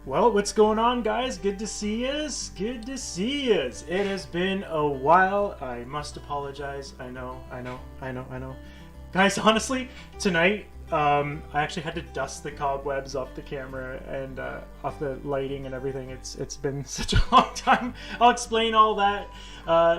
Well, what's going on, guys? Good to see yous. Good to see yous. It has been a while. I must apologize. I know. Guys, honestly, tonight, I actually had to dust the cobwebs off the camera and off the lighting and everything. It's been such a long time. I'll explain all that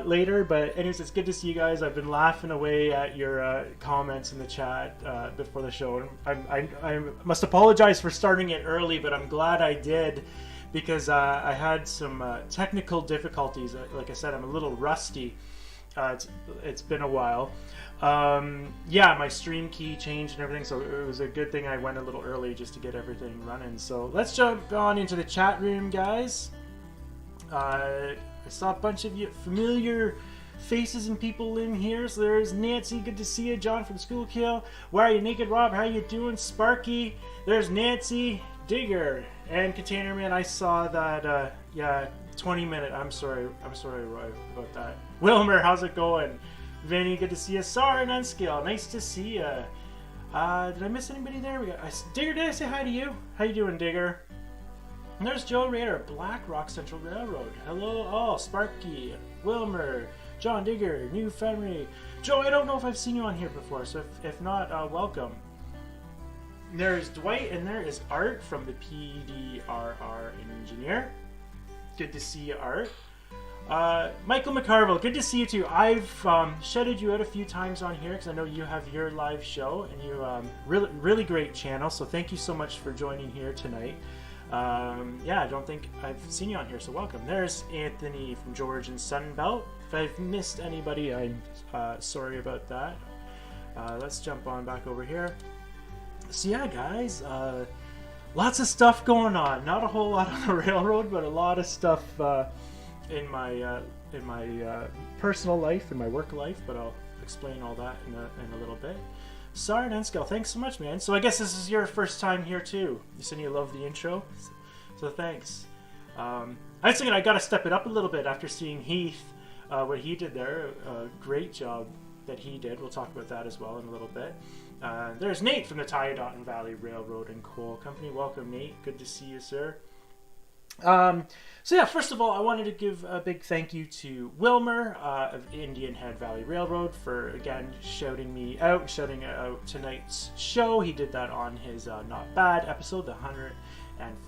later. But anyways, it's good to see you guys. I've been laughing away at your comments in the chat before the show. I must apologize for starting it early, but I'm glad I did because I had some technical difficulties. Like I said, I'm a little rusty. It's been a while. Yeah, my stream key changed and everything, so it was a good thing I went a little early just to get everything running. So let's jump on into the chat room, guys. I saw a bunch of you familiar faces and people in here. So there's Nancy, good to see you. John from School Kill. Why are you naked, Rob? How you doing? Sparky. There's Nancy, Digger, and Container Man. I saw that. Yeah, 20-minute. I'm sorry, Roy, about that. Wilmer, how's it going? Vinny, good to see you. Sorry, Nunscale, nice to see you. Did I miss anybody there? We got Digger. Did I say hi to you? How you doing, Digger? And there's Joe Raider, Black Rock Central Railroad. Hello, all. Sparky, Wilmer, John Digger, New Fenry. Joe, I don't know if I've seen you on here before, so if not, welcome. There's Dwight, and there is Art from the PDRR Engineer. Good to see you, Art. Michael McCarville, good to see you too. I've shouted you out a few times on here because I know you have your live show and you really great channel. So thank you so much for joining here tonight. Yeah, I don't think I've seen you on here, so welcome. There's Anthony from George and Sunbelt. If I've missed anybody, I'm sorry about that. Let's jump on back over here. So yeah, guys, lots of stuff going on. Not a whole lot on the railroad, but a lot of stuff in my personal life and my work life, but I'll explain all that in a little bit. Sorry, Nenskel, thanks so much, man. So I guess this is your first time here too. You said you love the intro, so thanks. I was thinking I got to step it up a little bit after seeing Heath, what he did there. Great job that he did. We'll talk about that as well in a little bit. There's Nate from the Tyodotton Valley Railroad and Coal Company. Welcome, Nate. Good to see you, sir. So yeah, first of all, I wanted to give a big thank you to Wilmer of Indian Head Valley Railroad for, again, shouting out tonight's show. He did that on his Not Bad episode, the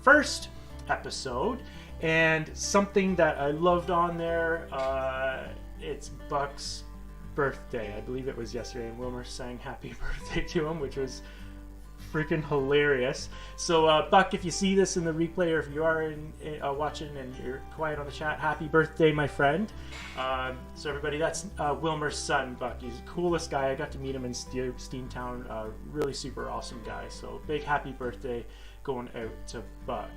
101st episode. And something that I loved on there, it's Buck's birthday. I believe it was yesterday, and Wilmer sang happy birthday to him, which was freaking hilarious. So Buck, if you see this in the replay, or if you are watching and you're quiet on the chat, happy birthday, my friend. So everybody, that's Wilmer's son, Buck. He's the coolest guy. I got to meet him in Steamtown. Really super awesome guy. So big happy birthday going out to Buck.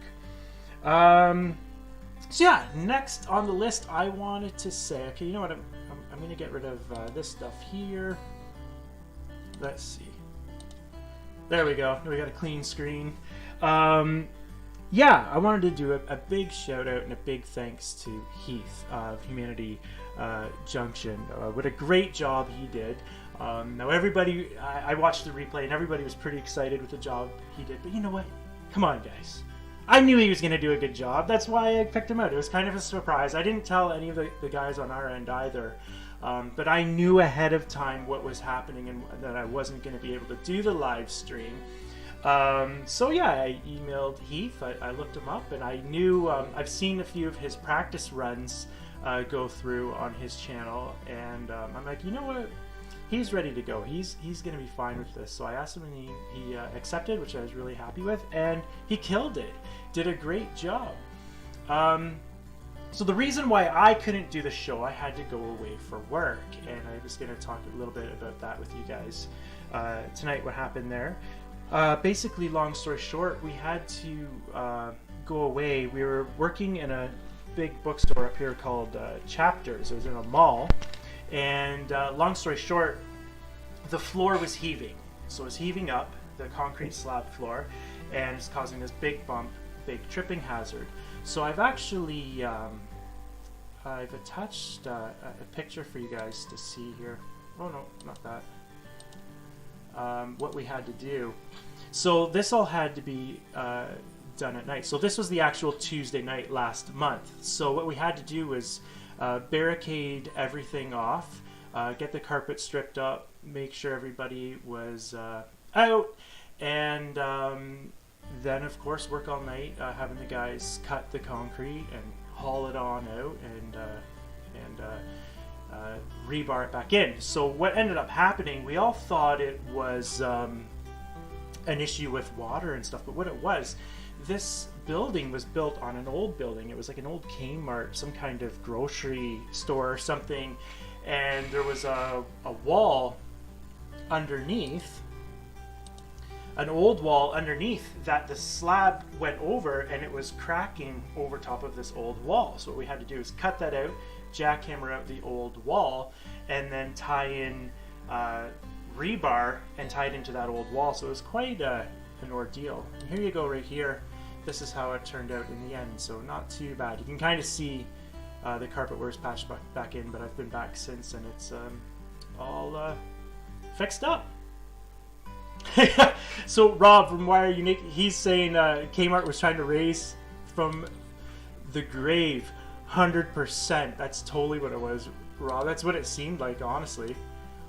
So yeah, next on the list, I wanted to say, okay, you know what, I'm going to get rid of this stuff here. Let's see. There we go. We got a clean screen. Yeah, I wanted to do a big shout out and a big thanks to Heath of Humanity Junction. What a great job he did. Now everybody, I watched the replay and everybody was pretty excited with the job he did. But you know what? Come on, guys. I knew he was going to do a good job. That's why I picked him out. It was kind of a surprise. I didn't tell any of the guys on our end either. But I knew ahead of time what was happening and that I wasn't going to be able to do the live stream. So yeah, I emailed Heath. I looked him up, and I knew I've seen a few of his practice runs go through on his channel, and I'm like, you know what? He's ready to go. He's going to be fine with this. So I asked him, and he accepted, which I was really happy with, and he killed it. Did a great job. So the reason why I couldn't do the show, I had to go away for work, and I was going to talk a little bit about that with you guys tonight, what happened there. Basically, long story short, we had to go away. We were working in a big bookstore up here called Chapters. It was in a mall, and long story short, the floor was heaving. So it was heaving up, the concrete slab floor, and it's causing this big bump, big tripping hazard. So I've actually I've attached a picture for you guys to see here. Oh no, not that. What we had to do. So this all had to be done at night. So this was the actual Tuesday night last month. So what we had to do was barricade everything off, get the carpet stripped up, make sure everybody was out, and then of course work all night, having the guys cut the concrete and haul it on out and rebar it back in. So what ended up happening, we all thought it was an issue with water and stuff, but what it was, this building was built on an old building. It was like an old Kmart, some kind of grocery store or something, and there was a wall underneath, an old wall underneath that the slab went over, and it was cracking over top of this old wall. So what we had to do is cut that out, jackhammer out the old wall, and then tie in rebar and tie it into that old wall. So it was quite an ordeal. And here you go right here. This is how it turned out in the end, so not too bad. You can kind of see the carpet was patched back in, but I've been back since, and it's all fixed up. So Rob from Wire Unique, he's saying Kmart was trying to raise from the grave. 100%. That's totally what it was, Rob. That's what it seemed like, honestly.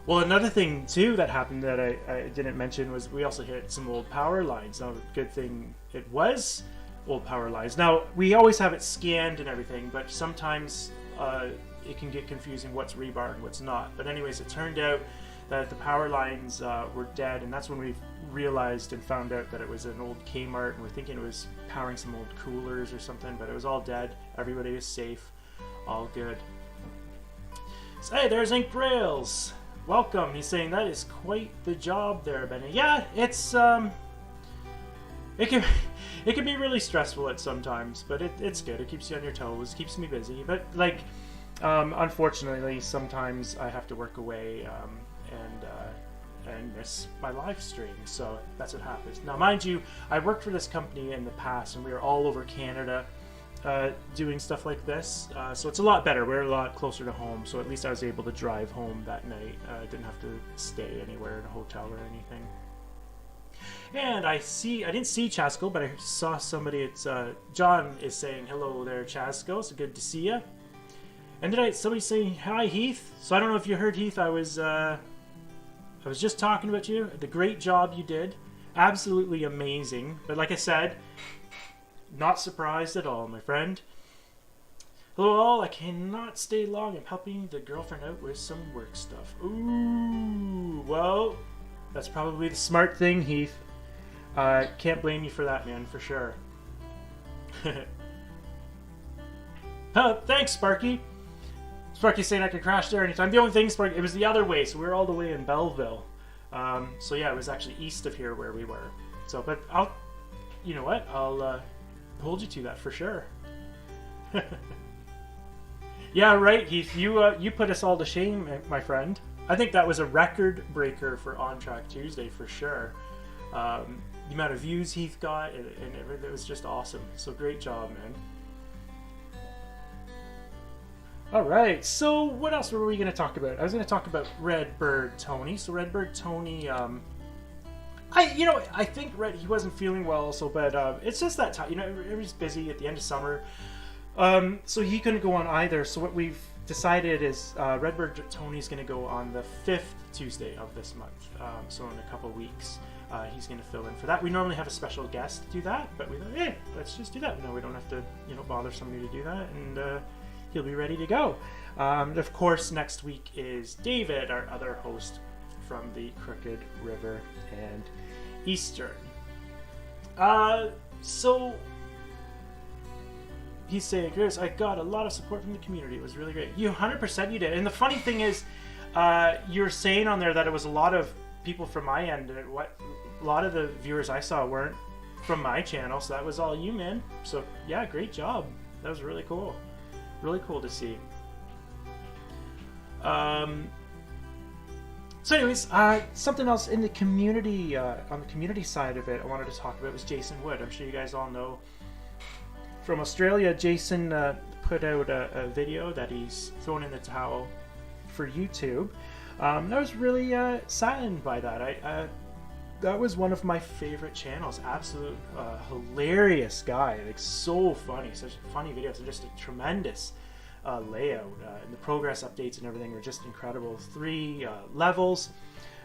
Well, another thing too that happened that I didn't mention was we also hit some old power lines. Now, good thing it was old power lines. Now, we always have it scanned and everything, but sometimes it can get confusing what's rebar and what's not. But anyways, it turned out that the power lines were dead, and that's when we realized and found out that it was an old Kmart, and we're thinking it was powering some old coolers or something, but it was all dead. Everybody is safe, all good. So, hey, there's Ink Rails. Welcome. He's saying that is quite the job there, Benny. Yeah, it's it can be really stressful at sometimes, but it's good. It keeps you on your toes, keeps me busy. But like, unfortunately, sometimes I have to work away and miss my live stream, so that's what happens. Now, mind you, I worked for this company in the past, and we were all over Canada doing stuff like this, so it's a lot better. We're a lot closer to home, so at least I was able to drive home that night. I didn't have to stay anywhere in a hotel or anything. And I didn't see Chasko, but I saw somebody. It's John is saying hello there, Chasko. So good to see you. And somebody saying hi, Heath. So I don't know if you heard, Heath. I was just talking about you. The great job you did, absolutely amazing. But like I said, not surprised at all, my friend. Hello all. I cannot stay long. I'm helping the girlfriend out with some work stuff. Ooh, well, that's probably the smart thing, Heath. Can't blame you for that, man, for sure. Thanks, Sparky. Sparky's saying I could crash there anytime. The only thing, Sparky, it was the other way, so we were all the way in Belleville. So yeah, it was actually east of here where we were. So, but you know what? I'll hold you to that for sure. Yeah, right, Heath. You put us all to shame, my friend. I think that was a record breaker for On Track Tuesday for sure. The amount of views Heath got and everything, it was just awesome. So great job, man. Alright, so what else were we going to talk about? I was going to talk about Redbird Tony. So Redbird Tony, I think he wasn't feeling well, so but it's just that time, everybody's busy at the end of summer. So he couldn't go on either. So what we've decided is Redbird Tony's going to go on the 5th Tuesday of this month. So in a couple weeks, he's going to fill in for that. We normally have a special guest do that, but we thought, hey, let's just do that. No, we don't have to, bother somebody to do that, and he'll be ready to go. Of course, next week is David, our other host from the Crooked River and Eastern. So he's saying, Chris, I got a lot of support from the community. It was really great. You 100% you did. And the funny thing is, you're saying on there that it was a lot of people from my end. A lot of the viewers I saw weren't from my channel, so that was all you, man. So yeah, great job. That was really cool. Really cool to see. So anyways, something else in the community, on the community side of it, I wanted to talk about was Jason Wood. I'm sure you guys all know from Australia. Jason put out a video that he's thrown in the towel for YouTube. I was really saddened by that. that was one of my favorite channels. Absolute hilarious guy, like so funny, such funny videos, and just a tremendous layout. And the progress updates and everything were just incredible. 3 levels.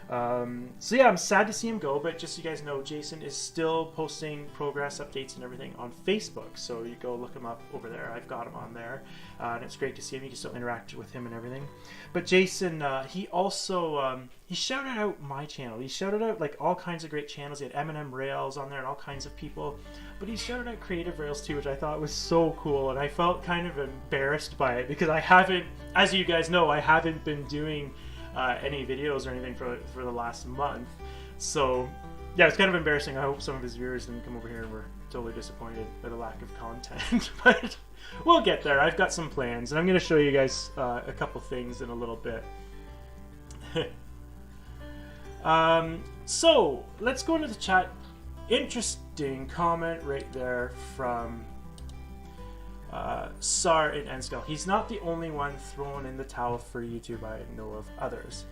So yeah, I'm sad to see him go, but just so you guys know, Jason is still posting progress updates and everything on Facebook, so you go look him up over there. I've got him on there, and it's great to see him. You can still interact with him and everything. But Jason, he also he shouted out my channel. He shouted out like all kinds of great channels. He had M&M Rails on there and all kinds of people, but he shouted out Creative Rails too, which I thought was so cool, and I felt kind of embarrassed by it because I haven't, as you guys know, I haven't been doing any videos or anything for the last month. So yeah, it's kind of embarrassing. I hope some of his viewers didn't come over here and were totally disappointed by the lack of content. But we'll get there. I've got some plans, and I'm going to show you guys a couple things in a little bit. So let's go into the chat. Interesting comment right there from Sar in Enskel. He's not the only one thrown in the towel for YouTube. I know of others.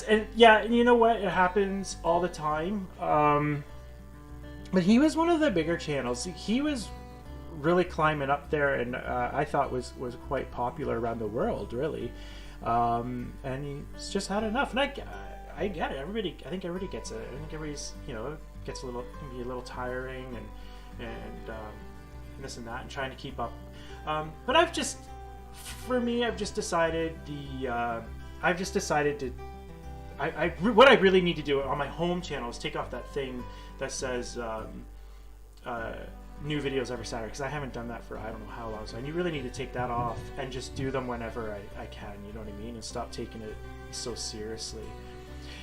And you know what? It happens all the time. But he was one of the bigger channels. He was really climbing up there, and I thought was quite popular around the world, really. And he's just had enough. And I get it. I think everybody gets it. I think everybody's, gets can be a little tiring and this and that, and trying to keep up. But I've just decided what I really need to do on my home channel is take off that thing that says new videos every Saturday, because I haven't done that for I don't know how long. So I really need to take that off and just do them whenever I can, you know what I mean, and stop taking it so seriously.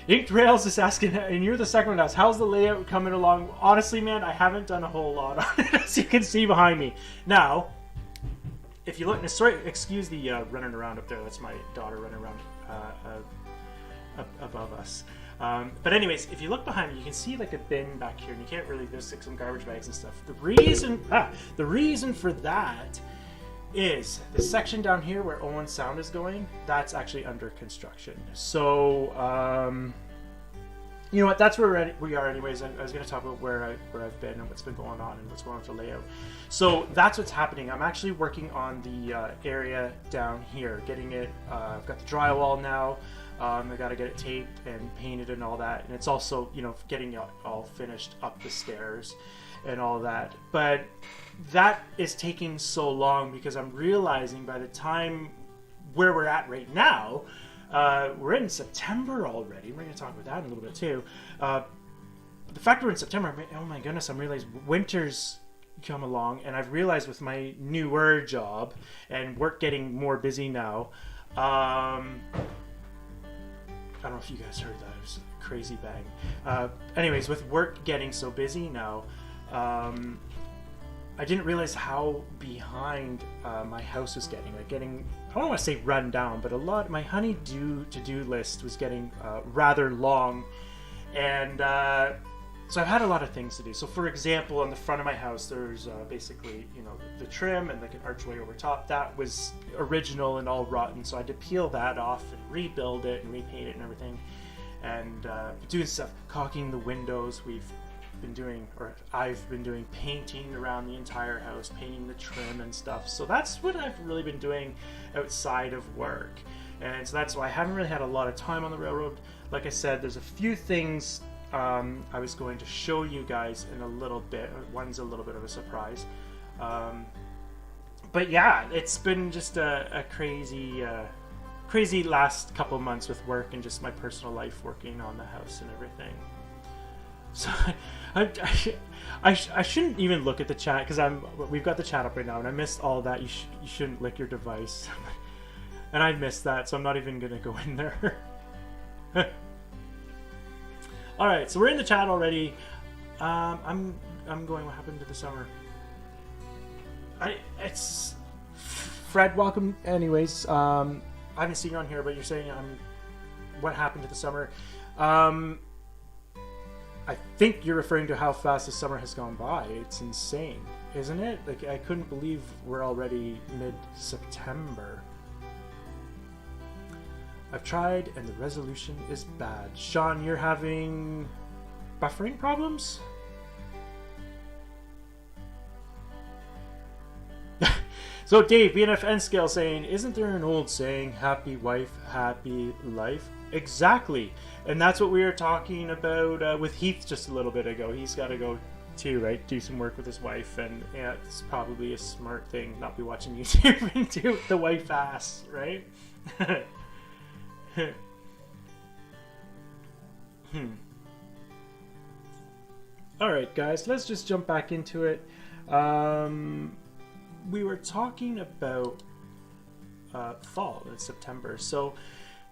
Inked Rails is asking, and you're the second one to ask, how's the layout coming along? Honestly, man, I haven't done a whole lot on it, as you can see behind me. Now, if you look, sorry, excuse the running around up there. That's my daughter running around above us. But anyways, if you look behind me, you can see like a bin back here, and you can't really, there's like some garbage bags and stuff. The reason for that is the section down here where Owen Sound is going, that's actually under construction. So, you know what, that's where we are anyways. I was going to talk about where I've been and what's been going on and what's going on with the layout. So that's what's happening. I'm actually working on the area down here, getting it, I've got the drywall now. I got to get it taped and painted and all that. And it's also, getting it all finished up the stairs and all that. But that is taking so long because I'm realizing by the time where we're at right now, we're in September already. We're going to talk about that in a little bit too. The fact we're in September, oh my goodness, I'm realizing winter's come along, and I've realized with my newer job and work getting more busy now, I don't know if you guys heard that. It was a crazy bang. Anyways, with work getting so busy now, I didn't realize how behind my house was getting. I don't want to say run down, but my honey-do to-do list was getting rather long. And so I've had a lot of things to do. So for example, on the front of my house, there's basically, the trim and like an archway over top. That was original and all rotten. So I had to peel that off and rebuild it and repaint it and everything. And doing stuff, caulking the windows. I've been doing painting around the entire house, painting the trim and stuff. So that's what I've really been doing outside of work. And so that's why I haven't really had a lot of time on the railroad. Like I said, there's a few things I was going to show you guys in a little bit. One's a little bit of a surprise. But yeah, it's been just a crazy last couple months with work and just my personal life working on the house and everything. So I shouldn't even look at the chat because we've got the chat up right now, and I missed all that. You shouldn't lick your device, and I missed that, so I'm not even gonna go in there. All right, so we're in the chat already. I'm going. What happened to the summer? It's Fred. Welcome, anyways. I haven't seen you on here, but you're saying what happened to the summer? I think you're referring to how fast the summer has gone by. It's insane, isn't it? Like, I couldn't believe we're already mid-September. I've tried and the resolution is bad. Sean, you're having buffering problems? So Dave, BNF N Scale saying, isn't there an old saying, happy wife, happy life? Exactly. And that's what we were talking about with Heath just a little bit ago. He's got to go too, right? Do some work with his wife. And yeah, it's probably a smart thing not be watching YouTube and do the wife ass, right? Alright guys, let's just jump back into it. We were talking about fall in September, so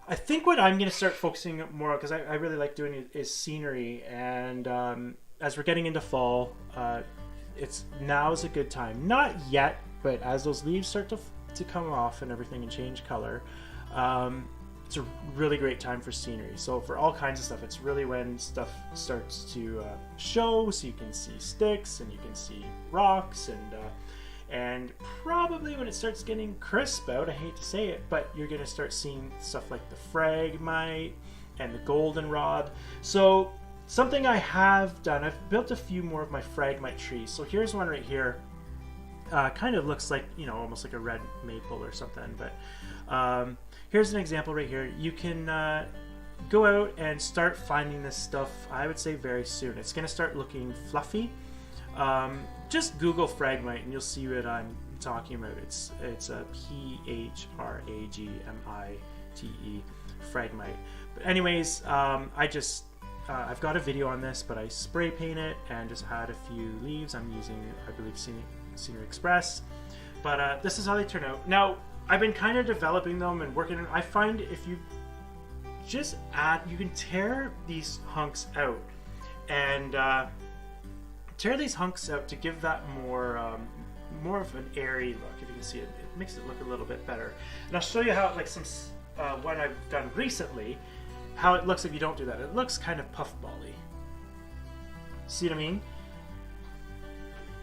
I think what I'm going to start focusing more, because I really like doing it, is scenery. And as we're getting into fall, now is a good time. Not yet, but as those leaves start to come off and everything and change color, it's a really great time for scenery. So for all kinds of stuff, it's really when stuff starts to show, so you can see sticks and you can see rocks, and probably when it starts getting crisp out, I hate to say it, but you're going to start seeing stuff like the phragmite and the goldenrod. So something I have done, I've built a few more of my phragmite trees. So here's one right here. Kind of looks like, you know, almost like a red maple or something, but here's an example right here. You can go out and start finding this stuff, I would say very soon. It's going to start looking fluffy. Just Google phragmite and you'll see what I'm talking about. It's a Phragmite, phragmite. But anyways, I've got a video on this, but I spray paint it and just add a few leaves. I'm using, I believe, Scenery Express. But this is how they turn out. Now, I've been kind of developing them and working on. I find if you just you can tear these hunks out and tear these hunks out to give that more of an airy look. If you can see it, it makes it look a little bit better. And I'll show you how, like some what I've done recently, how it looks if you don't do that. It looks kind of puffbally. See what I mean?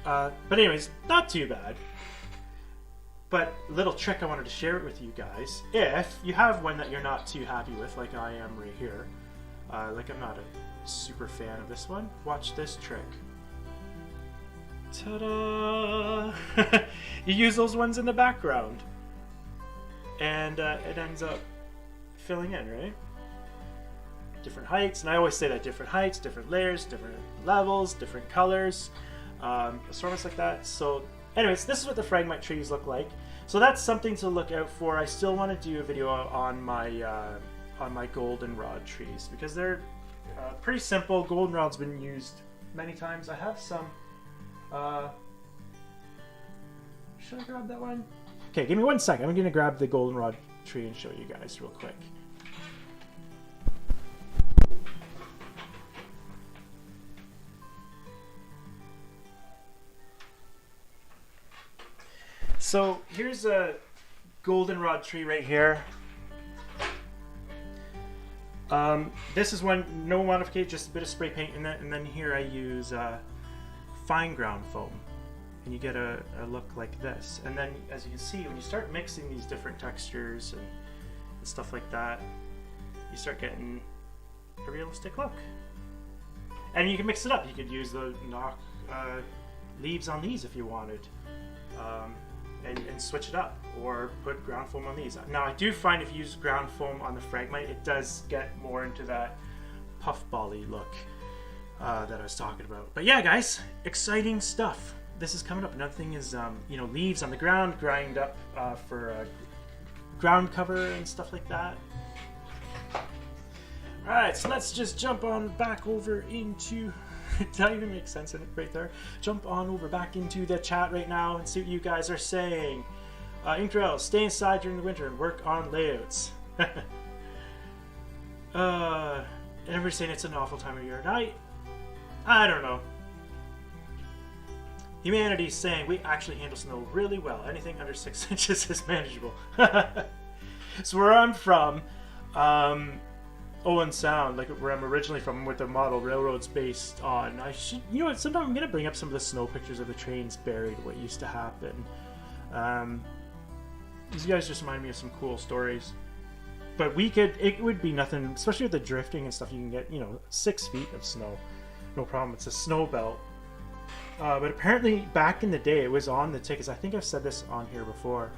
But anyways, not too bad. But a little trick I wanted to share it with you guys. If you have one that you're not too happy with, like I am right here, like I'm not a super fan of this one, watch this trick. Ta-da! You use those ones in the background, and it ends up filling in, right? Different heights, and I always say that different heights, different layers, different levels, different colors, assortments like that. So anyways, this is what the phragmite trees look like. So that's something to look out for. I still want to do a video on my goldenrod trees because they're pretty simple. Goldenrod's been used many times. I have some. Should I grab that one? Okay, give me 1 second. I'm going to grab the goldenrod tree and show you guys real quick. So here's a goldenrod tree right here. This is one, no modification, just a bit of spray paint, and then here I use fine ground foam, and you get a look like this. And then, as you can see, when you start mixing these different textures and stuff like that, you start getting a realistic look. And you can mix it up. You could use the knock leaves on these if you wanted. And switch it up, or put ground foam on these. Now I do find if you use ground foam on the phragmite, it does get more into that puffbally look that I was talking about. But yeah, guys, exciting stuff. This is coming up. Another thing is, leaves on the ground, grind up for ground cover and stuff like that. All right, so let's just jump on back over into. Did that even make sense in it right there? Jump on over back into the chat right now and see what you guys are saying. Inkrell, stay inside during the winter and work on layouts. Everybody's saying it's an awful time of year. I don't know. Humanity's saying we actually handle snow really well. Anything under 6 inches is manageable. So where I'm from, Owen Sound, like where I'm originally from, with the model railroads based on. You know what? Sometime I'm gonna bring up some of the snow pictures of the trains buried, what used to happen. These guys just remind me of some cool stories. But it would be nothing, especially with the drifting and stuff. You can get 6 feet of snow. no problem. It's a snow belt. But apparently back in the day, it was on the tickets. I think I've said this on here before.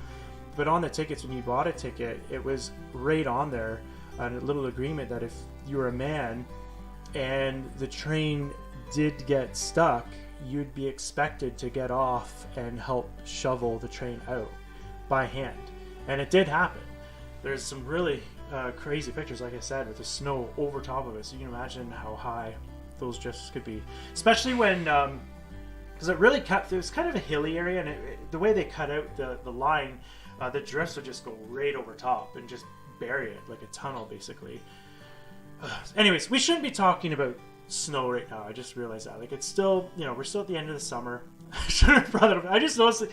But on the tickets, when you bought a ticket, it was right on there, a little agreement that if you were a man and the train did get stuck, you'd be expected to get off and help shovel the train out by hand. And it did happen. There's some really crazy pictures, like I said, with the snow over top of it, so you can imagine how high those drifts could be. Especially when, because it was kind of a hilly area, and the way they cut out the line, the drifts would just go right over top and just bury it like a tunnel, basically. Anyways, we shouldn't be talking about snow right now. I just realized that. Like, it's still, we're still at the end of the summer. I should have brought it up. I just noticed that,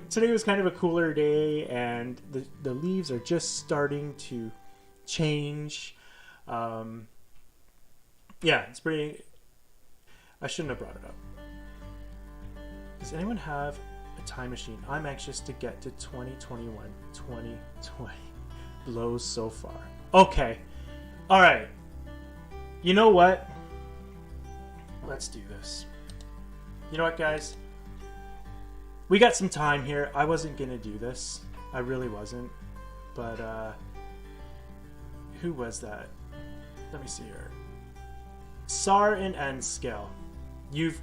today was kind of a cooler day, and the leaves are just starting to change. Yeah, it's pretty. I shouldn't have brought it up. Does anyone have a time machine? I'm anxious to get to 2021. 2020 blows so far. Okay. All right. You know what? Let's do this. You know what, guys? We got some time here. I wasn't gonna do this. I really wasn't. But who was that? Let me see here. Sar and Enscale. You've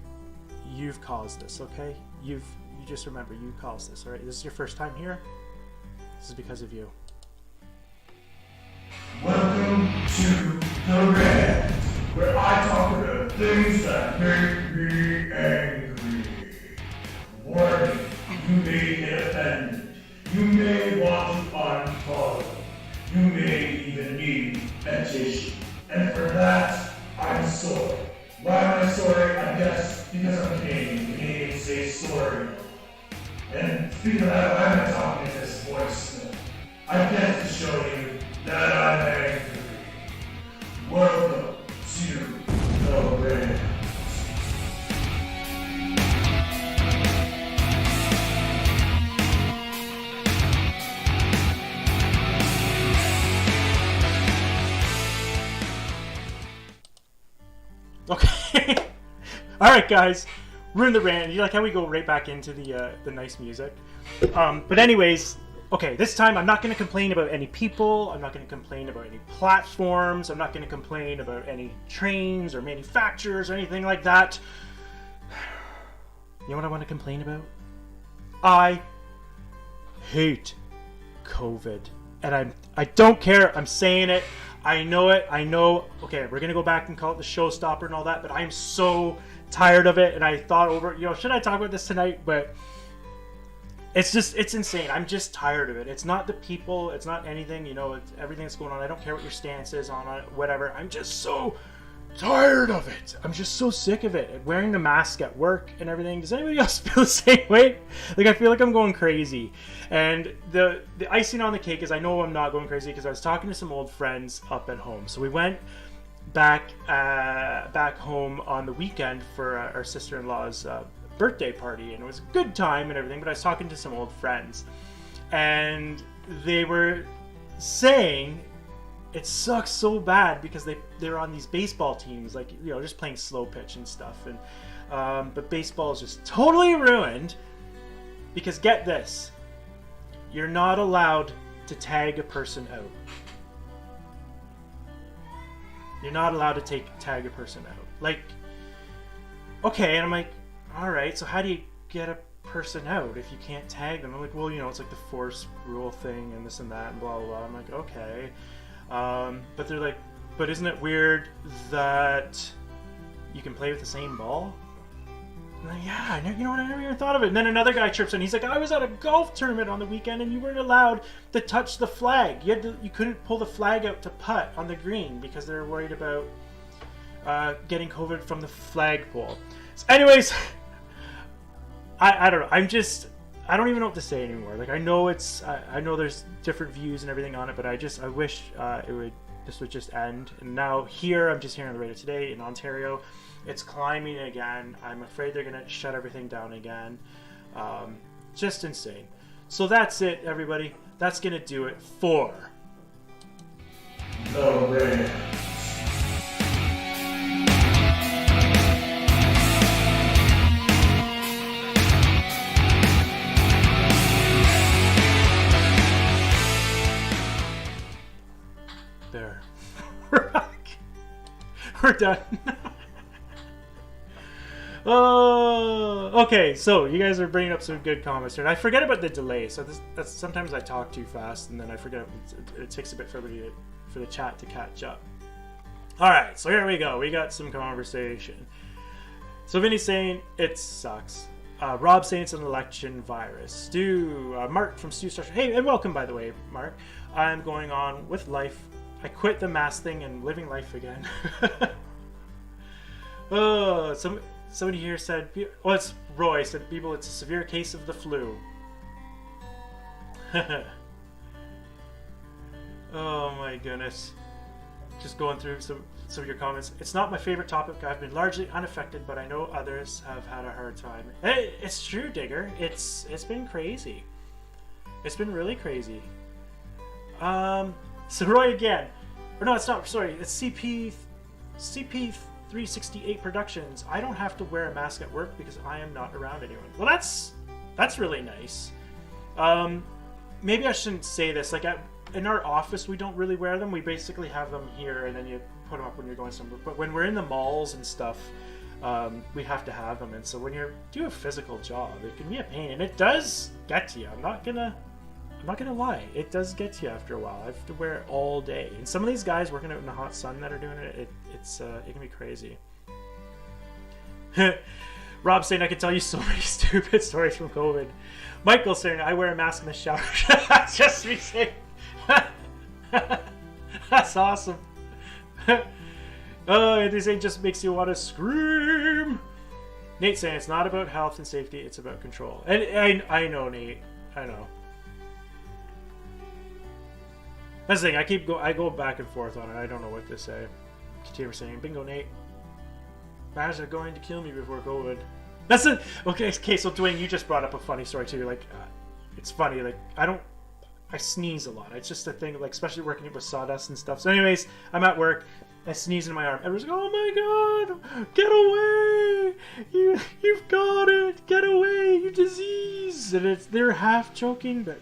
caused this, okay? You just remember, you caused this, alright? This is your first time here. This is because of you. Welcome to the Rant, where I talk about things that make me angry. Warning, you may get offended. You may want to unfollow. You may even need a tissue. And for that, I'm sorry. Why am I sorry? I guess because I'm Canadian. Canadians say sorry. And speaking of that, why am I talking in this voice now? I get to show you that I'm angry. Welcome to the Rant. Okay. All right, guys. We're in the rant. You like how we go right back into the nice music? But anyways, okay. This time I'm not going to complain about any people. I'm not going to complain about any platforms. I'm not going to complain about any trains or manufacturers or anything like that. You know what I want to complain about? I hate COVID, and I don't care. I'm saying it. I know it. I know. Okay, we're gonna go back and call it the showstopper and all that, but I'm so tired of it. And I thought over, should I talk about this tonight? But it's insane. I'm just tired of it. It's not the people. It's not anything. It's everything that's going on. I don't care what your stance is on it. Whatever. I'm just so tired of it. I'm just so sick of it. Wearing the mask at work and everything. Does anybody else feel the same way? Like, I feel like I'm going crazy. And the icing on the cake is, I know I'm not going crazy because I was talking to some old friends up at home. So we went back home on the weekend for our sister-in-law's birthday party, and it was a good time and everything. But I was talking to some old friends, and they were saying it sucks so bad because they're on these baseball teams, like, just playing slow pitch and stuff, and but baseball is just totally ruined because, get this, you're not allowed to tag a person out. You're not allowed to tag a person out. Like, okay, and I'm like, all right, so how do you get a person out if you can't tag them? I'm like, well, it's like the force rule thing and this and that and blah blah blah. I'm like, okay. But they're like, but isn't it weird that you can play with the same ball? I'm like, yeah, I never even thought of it. And then another guy chirps in. He's like, I was at a golf tournament on the weekend, and you weren't allowed to touch the flag. You couldn't pull the flag out to putt on the green because they were worried about getting COVID from the flagpole. So anyways, I don't know. I don't even know what to say anymore. Like, I know there's different views and everything on it, but I wish this would just end. And now here, I'm just hearing on the radio today in Ontario, it's climbing again. I'm afraid they're gonna shut everything down again. Just insane. So that's it, everybody. That's gonna do it for The Rant. There. We're done. Oh, okay. So you guys are bringing up some good comments here, and I forget about the delay. So that's sometimes I talk too fast, and then I forget it takes a bit for the chat to catch up. All right, so here we go. We got some conversation. So Vinny's saying it sucks. Rob saying it's an election virus. Stu, Mark from Stu Structure. Hey, and welcome, by the way, Mark. I'm going on with life. I quit the mask thing and living life again. Oh, somebody here said, oh, it's Roy said, people, it's a severe case of the flu. Oh my goodness. Just going through some of your comments. It's not my favorite topic. I've been largely unaffected, but I know others have had a hard time. Hey, it's true, Digger. It's been crazy. It's been really crazy. So Roy again. Or no, it's not. Sorry, it's CP 368 Productions. I don't have to wear a mask at work because I am not around anyone. Well, that's really nice. Maybe I shouldn't say this. Like in our office, we don't really wear them. We basically have them here, and then you put them up when you're going somewhere. But when we're in the malls and stuff, we have to have them. And so when you do a physical job, it can be a pain, and it does get to you. I'm not gonna lie. It does get to you after a while. I have to wear it all day. And some of these guys working out in the hot sun that are doing it, it can be crazy. Rob saying I can tell you so many stupid stories from COVID. Michael saying I wear a mask in the shower. That's just me saying. That's awesome. This ain't just makes you want to scream. Nate saying it's not about health and safety, it's about control. And I know, Nate. I know. That's the thing. I go back and forth on it. I don't know what to say. Continue saying, "Bingo, Nate. Masks are going to kill me before COVID." That's it. Okay. So Dwayne, you just brought up a funny story too. Like, it's funny. Like, I sneeze a lot. It's just a thing. Like, especially working with sawdust and stuff. So, anyways, I'm at work. I sneeze in my arm. Everyone's like, "Oh my God, get away! You've got it! Get away! You disease!" And they're half joking, but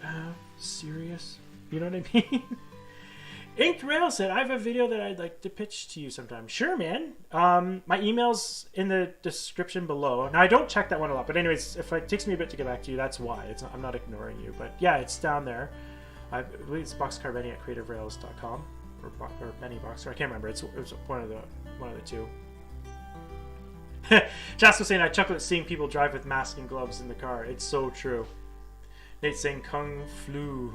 serious. You know what I mean? Inked Rail said, I have a video that I'd like to pitch to you sometime. Sure, man. My email's in the description below. Now, I don't check that one a lot, but anyways, if it takes me a bit to get back to you, that's why. I'm not ignoring you, but yeah, it's down there. I believe it's boxcarbenny at creativerails.com or Bennyboxer. I can't remember. It's one of the two. Jasco saying, I chuckle at seeing people drive with masks and gloves in the car. It's so true. Nate saying, Kung Flu.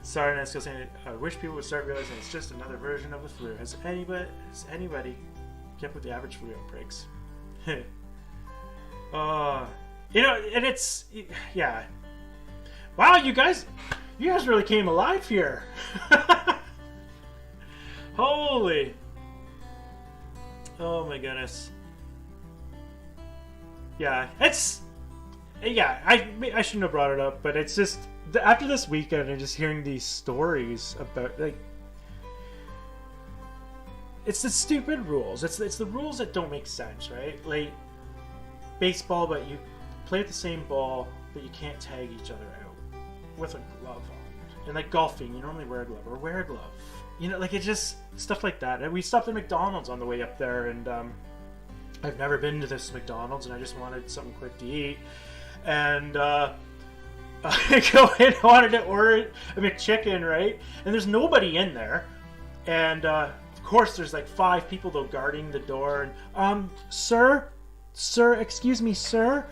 Sorry, Nesco saying, I wish people would start realizing it's just another version of the flu. Has anybody kept with the average flu outbreaks? And it's, yeah. Wow, you guys really came alive here. Holy. Oh my goodness. Yeah, I shouldn't have brought it up, but it's just after this weekend and just hearing these stories about, like, it's the stupid rules. It's the rules that don't make sense, right? Like baseball, but you play with the same ball, but you can't tag each other out with a glove on. And like golfing, you normally wear a glove or wear a glove. You know, like, it's just stuff like that. And we stopped at McDonald's on the way up there, and I've never been to this McDonald's, and I just wanted something quick to eat. And I go in, I wanted to order a McChicken, right? And there's nobody in there. And of course, there's like 5 people though guarding the door. And sir, excuse me, sir,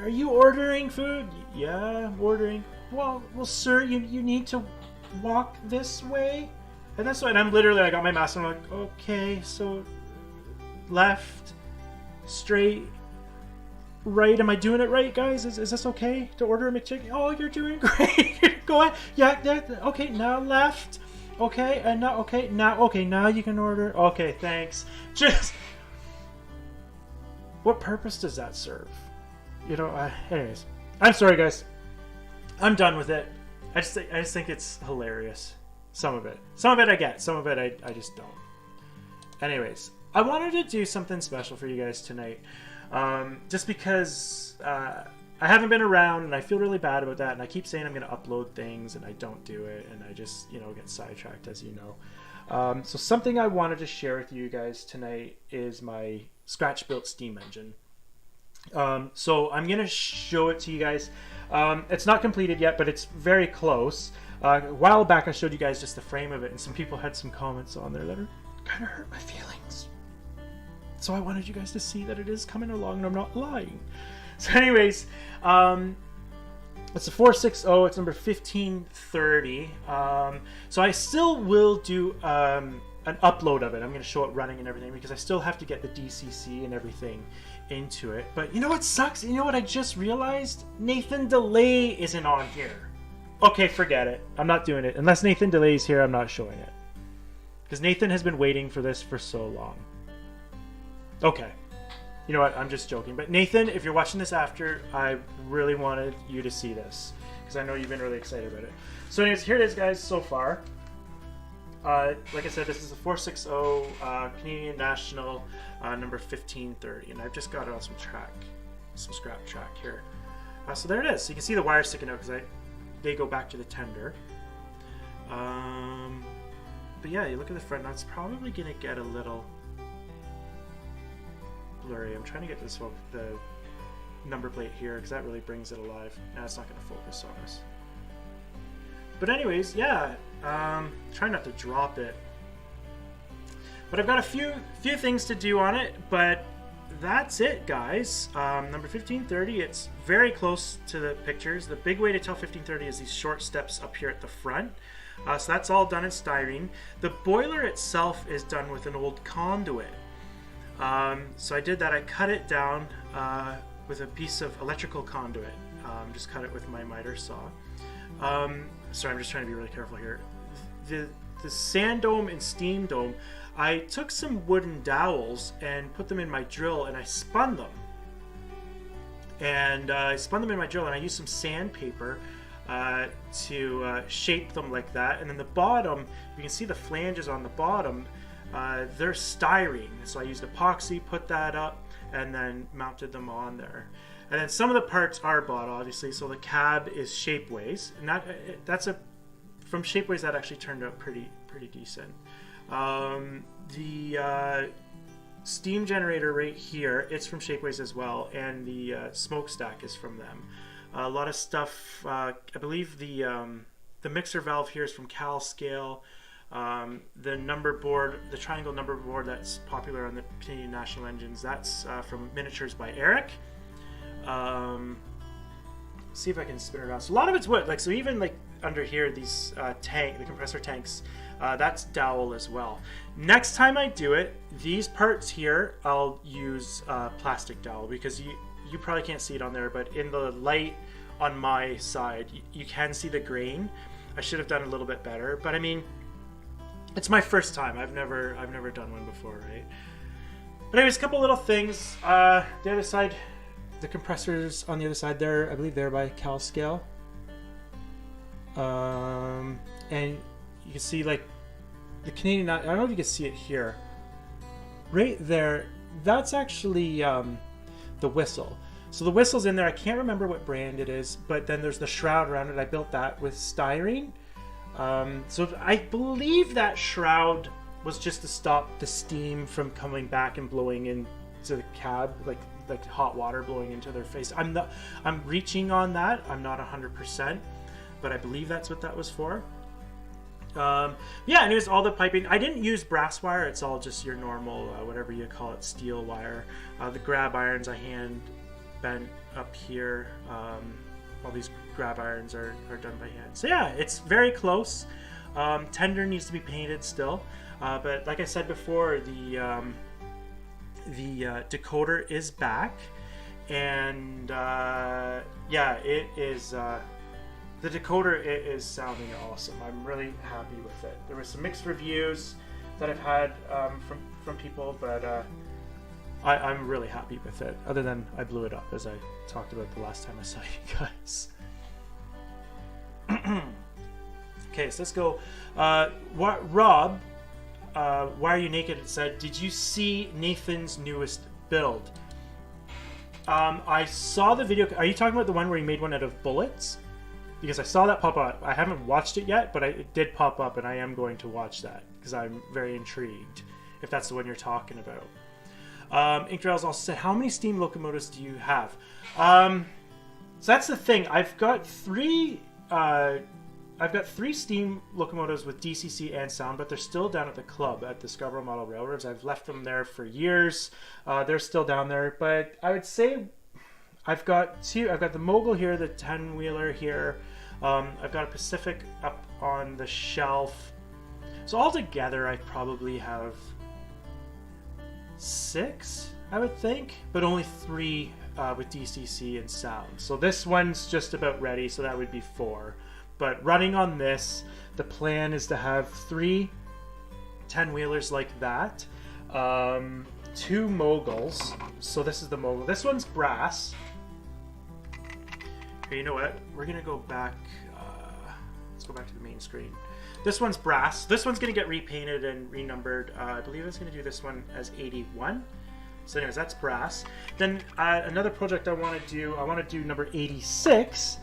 are you ordering food? Yeah, I'm ordering. Well, sir, you need to walk this way. And that's why. And I'm literally, I got my mask, and I'm like, okay, so left, straight, right. Am I doing it right, guys? Is this okay to order a McChicken? Oh, you're doing great. Go ahead. Yeah. Okay, now left. Okay, and now now you can order. Okay, thanks. Just what purpose does that serve? You know. Anyways, I'm sorry, guys. I'm done with it. I just think it's hilarious. Some of it I get. Some of it I just don't. Anyways, I wanted to do something special for you guys tonight. Just because I haven't been around, and I feel really bad about that. And I keep saying I'm going to upload things, and I don't do it, and I just, you know, get sidetracked, as you know. So something I wanted to share with you guys tonight is my scratch-built steam engine. So I'm going to show it to you guys. It's not completed yet, but it's very close. A while back, I showed you guys just the frame of it, and some people had some comments on there that kind of hurt my feelings. So I wanted you guys to see that it is coming along, and I'm not lying. So anyways, it's a 460, it's number 1530. So I still will do an upload of it. I'm going to show it running and everything because I still have to get the DCC and everything into it. But you know what sucks? You know what I just realized? Nathan Delay isn't on here. Okay, forget it. I'm not doing it. Unless Nathan Delay is here, I'm not showing it. Because Nathan has been waiting for this for so long. Okay. You know what? I'm just joking. But Nathan, if you're watching this after, I really wanted you to see this. Because I know you've been really excited about it. So anyways, here it is, guys, so far. Like I said, this is a 460 Canadian National number 1530. And I've just got it on some scrap track here. So there it is. So you can see the wire sticking out because they go back to the tender. But yeah, you look at the front. Now it's probably going to get a little blurry. I'm trying to get the number plate here because that really brings it alive. Now it's not going to focus on us. But anyways, yeah, try not to drop it. But I've got a few things to do on it, but that's it, guys. Number 1530, it's very close to the pictures. The big way to tell 1530 is these short steps up here at the front. So that's all done in styrene. The boiler itself is done with an old conduit. So I did that. I cut it down with a piece of electrical conduit. Just cut it with my miter saw. Sorry, I'm just trying to be really careful here. The sand dome and steam dome, I took some wooden dowels and put them in my drill and I spun them. And I spun them in my drill and I used some sandpaper to shape them like that. And then the bottom, you can see the flanges on the bottom, they're styrene. So I used epoxy, put that up, and then mounted them on there. And then some of the parts are bought, obviously. So the cab is Shapeways, and from Shapeways that actually turned out pretty decent. The steam generator right here, it's from Shapeways as well, and the smokestack is from them. A lot of stuff. I believe the mixer valve here is from CalScale. The number board, the triangle number board that's popular on the Canadian National engines, that's from Miniatures by Eric. See if I can spin it around. So a lot of it's wood. Like, so even like under here, these the compressor tanks, that's dowel as well. Next time I do it, these parts here, I'll use plastic dowel because you probably can't see it on there, but in the light on my side, you can see the grain. I should have done a little bit better, but I mean, it's my first time. I've never done one before, right? But anyways, a couple little things. The other side, the compressors on the other side there, I believe they're by CalScale. And you can see like the Canadian, I don't know if you can see it here. Right there, that's actually the whistle. So the whistle's in there. I can't remember what brand it is, but then there's the shroud around it. I built that with styrene. So I believe that shroud was just to stop the steam from coming back and blowing into the cab, like hot water blowing into their face. I'm reaching on that. I'm not 100%, but I believe that's what that was for. Yeah, and it was all the piping. I didn't use brass wire. It's all just your normal, whatever you call it, steel wire. The grab irons I hand bent up here. All these grab irons are done by hand. So yeah, it's very close. Tender needs to be painted still, but like I said before, the decoder is back, and yeah, it is. The decoder is sounding awesome. I'm really happy with it. There were some mixed reviews that I've had from people, but I'm really happy with it. Other than I blew it up, as I talked about the last time I saw you guys. Okay, so let's go. Rob, Why Are You Naked? It said, did you see Nathan's newest build? I saw the video. Are you talking about the one where he made one out of bullets? Because I saw that pop up. I haven't watched it yet, but it did pop up, and I am going to watch that because I'm very intrigued. If that's the one you're talking about. Ink Trails also said, "How many steam locomotives do you have?" So that's the thing. I've got three steam locomotives with DCC and sound, but they're still down at the club at the Scarborough Model Railroads. I've left them there for years. They're still down there, but I would say I've got two. I've got the Mogul here, the 10-wheeler here. I've got a Pacific up on the shelf. So altogether, I probably have 6, I would think, but only 3 with DCC and sound. So this one's just about ready, so that would be 4. But running on this, the plan is to have 3 10-wheelers like that, 2 Moguls. So this is the Mogul. This one's brass. Okay, you know what? We're gonna go back. Let's go back to the main screen. This one's brass. This one's gonna get repainted and renumbered. I believe it's gonna do this one as 81. So anyways, that's brass. Then another project I want to do number 86.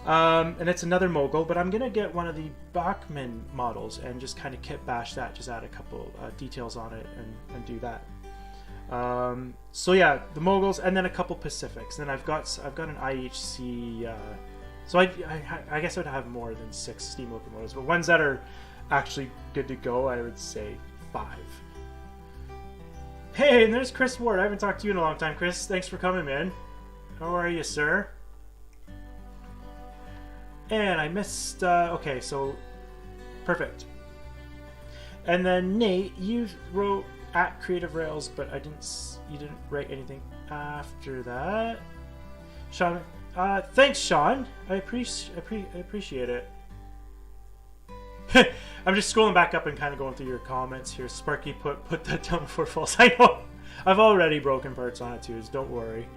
And it's another Mogul, but I'm gonna get one of the Bachmann models and just kind of kit bash that, just add a couple details on it and do that. So yeah, the Moguls and then a couple Pacifics. Then I've got an IHC. So I guess I'd have more than 6 steam locomotives, but ones that are actually good to go, I would say 5. Hey, and there's Chris Ward. I haven't talked to you in a long time, Chris. Thanks for coming, man. How are you, sir? And I missed, okay, so, perfect. And then Nate, you wrote at Creative Rails, but you didn't write anything after that. Sean, thanks, Sean. I appreciate it. I'm just scrolling back up and kind of going through your comments here. Sparky put that down before false. I know. I've already broken parts on it too, so don't worry.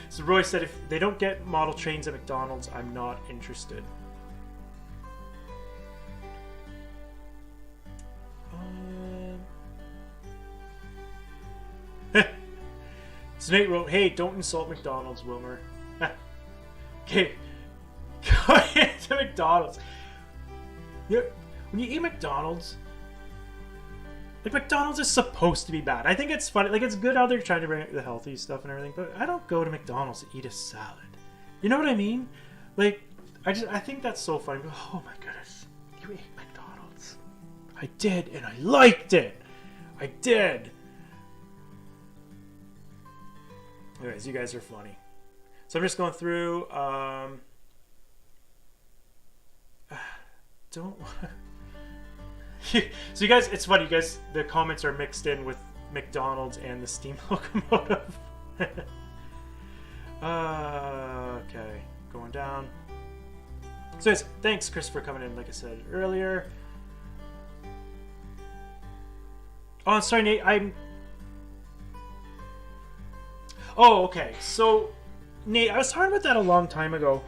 So Roy said, if they don't get model trains at McDonald's, I'm not interested. So Nate wrote, hey, don't insult McDonald's, Wilmer. Okay. Go into McDonald's. When you eat McDonald's, like, McDonald's is supposed to be bad. I think it's funny. Like, it's good how they're trying to bring the healthy stuff and everything, but I don't go to McDonald's to eat a salad. You know what I mean? Like, I think that's so funny. Oh my goodness. You ate McDonald's. I did, and I liked it. I did. Anyways, you guys are funny. So I'm just going through, don't... So you guys, it's funny, you guys, the comments are mixed in with McDonald's and the steam locomotive. Okay, going down. So yes, thanks, Chris, for coming in, like I said earlier. Oh, sorry, Nate, Oh, okay, so, Nate, I was talking about that a long time ago.